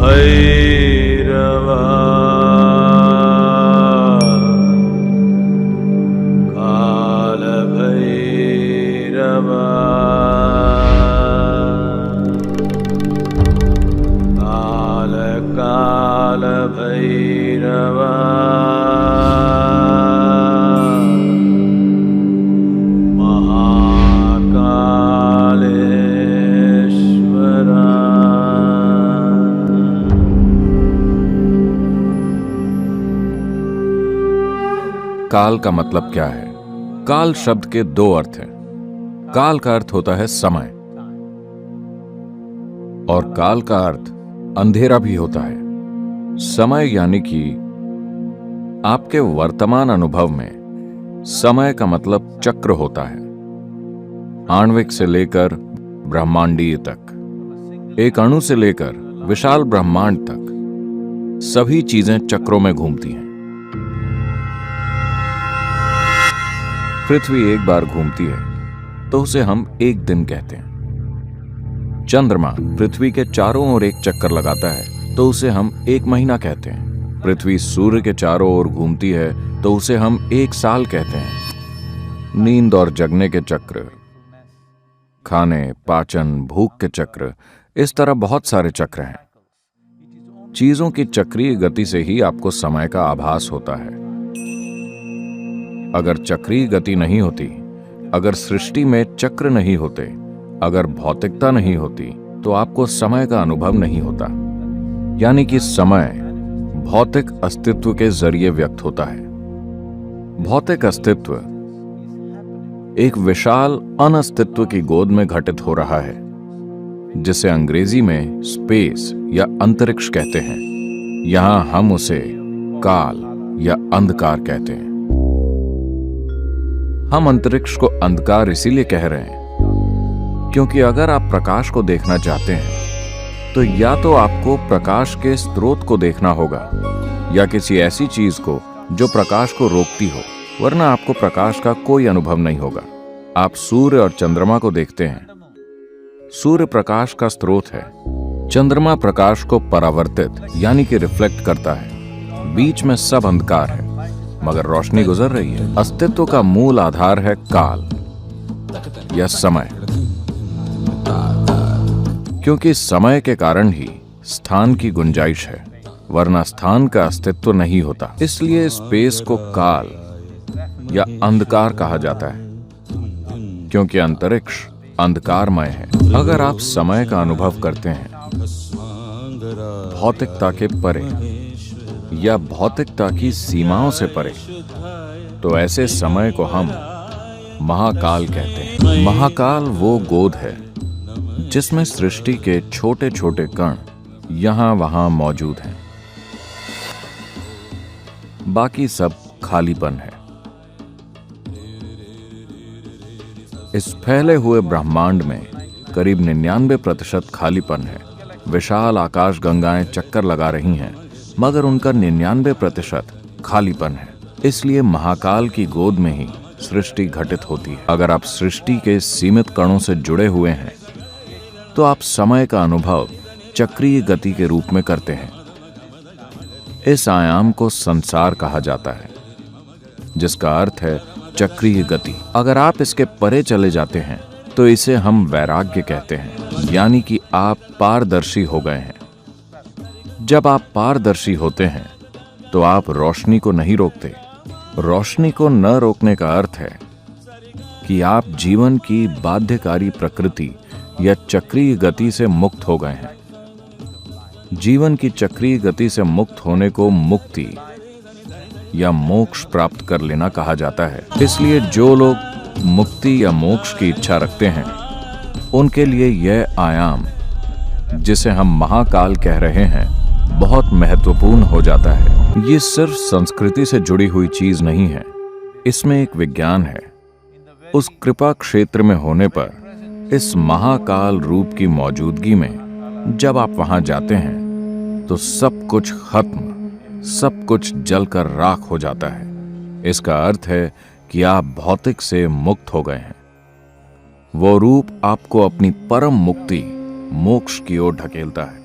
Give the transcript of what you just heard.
भैरवा काल भैरवा काल काल भैरवा काल का मतलब क्या है? काल शब्द के दो अर्थ हैं। काल का अर्थ होता है समय, और काल का अर्थ अंधेरा भी होता है। समय यानी कि आपके वर्तमान अनुभव में समय का मतलब चक्र होता है, आणविक से लेकर ब्रह्मांडीय तक, एक अणु से लेकर विशाल ब्रह्मांड तक सभी चीजें चक्रों में घूमती हैं। पृथ्वी एक बार घूमती है तो उसे हम एक दिन कहते हैं। चंद्रमा पृथ्वी के चारों ओर एक चक्कर लगाता है तो उसे हम एक महीना कहते हैं। पृथ्वी सूर्य के चारों ओर घूमती है तो उसे हम एक साल कहते हैं। नींद और जगने के चक्र, खाने, पाचन, भूख के चक्र, इस तरह बहुत सारे चक्र हैं। चीजों की चक्रीय गति से ही आपको समय का आभास होता है। अगर चक्रीय गति नहीं होती, अगर सृष्टि में चक्र नहीं होते, अगर भौतिकता नहीं होती, तो आपको समय का अनुभव नहीं होता। यानी कि समय भौतिक अस्तित्व के जरिए व्यक्त होता है। भौतिक अस्तित्व एक विशाल अनअस्तित्व की गोद में घटित हो रहा है, जिसे अंग्रेजी में स्पेस या अंतरिक्ष कहते हैं। यहां हम उसे काल या अंधकार कहते हैं। हम अंतरिक्ष को अंधकार इसीलिए कह रहे हैं क्योंकि अगर आप प्रकाश को देखना चाहते हैं तो या तो आपको प्रकाश के स्रोत को देखना होगा या किसी ऐसी चीज को जो प्रकाश को रोकती हो, वरना आपको प्रकाश का कोई अनुभव नहीं होगा। आप सूर्य और चंद्रमा को देखते हैं। सूर्य प्रकाश का स्रोत है, चंद्रमा प्रकाश को परावर्तित यानी कि रिफ्लेक्ट करता है। बीच में सब अंधकार है मगर रोशनी गुजर रही है। अस्तित्व का मूल आधार है काल या समय, क्योंकि समय के कारण ही स्थान की गुंजाइश है, वरना स्थान का अस्तित्व नहीं होता। इसलिए स्पेस को काल या अंधकार कहा जाता है, क्योंकि अंतरिक्ष अंधकारमय है। अगर आप समय का अनुभव करते हैं भौतिकता के परे या भौतिकता की सीमाओं से परे, तो ऐसे समय को हम महाकाल कहते हैं। महाकाल वो गोद है जिसमें सृष्टि के छोटे छोटे कण यहां वहां मौजूद हैं। बाकी सब खालीपन है। इस फैले हुए ब्रह्मांड में करीब 99% खालीपन है। विशाल आकाश गंगाएं चक्कर लगा रही हैं, मगर उनका 99% खालीपन है। इसलिए महाकाल की गोद में ही सृष्टि घटित होती है। अगर आप सृष्टि के सीमित कणों से जुड़े हुए हैं तो आप समय का अनुभव चक्रीय गति के रूप में करते हैं। इस आयाम को संसार कहा जाता है, जिसका अर्थ है चक्रीय गति। अगर आप इसके परे चले जाते हैं तो इसे हम वैराग्य कहते हैं, यानी कि आप पारदर्शी हो गए हैं। जब आप पारदर्शी होते हैं तो आप रोशनी को नहीं रोकते। रोशनी को न रोकने का अर्थ है कि आप जीवन की बाध्यकारी प्रकृति या चक्रीय गति से मुक्त हो गए हैं। जीवन की चक्रीय गति से मुक्त होने को मुक्ति या मोक्ष प्राप्त कर लेना कहा जाता है। इसलिए जो लोग मुक्ति या मोक्ष की इच्छा रखते हैं, उनके लिए यह आयाम, जिसे हम महाकाल कह रहे हैं, बहुत महत्वपूर्ण हो जाता है। ये सिर्फ संस्कृति से जुड़ी हुई चीज नहीं है, इसमें एक विज्ञान है। उस कृपा क्षेत्र में होने पर, इस महाकाल रूप की मौजूदगी में जब आप वहां जाते हैं तो सब कुछ खत्म, सब कुछ जलकर राख हो जाता है। इसका अर्थ है कि आप भौतिक से मुक्त हो गए हैं। वो रूप आपको अपनी परम मुक्ति, मोक्ष की ओर ढकेलता है।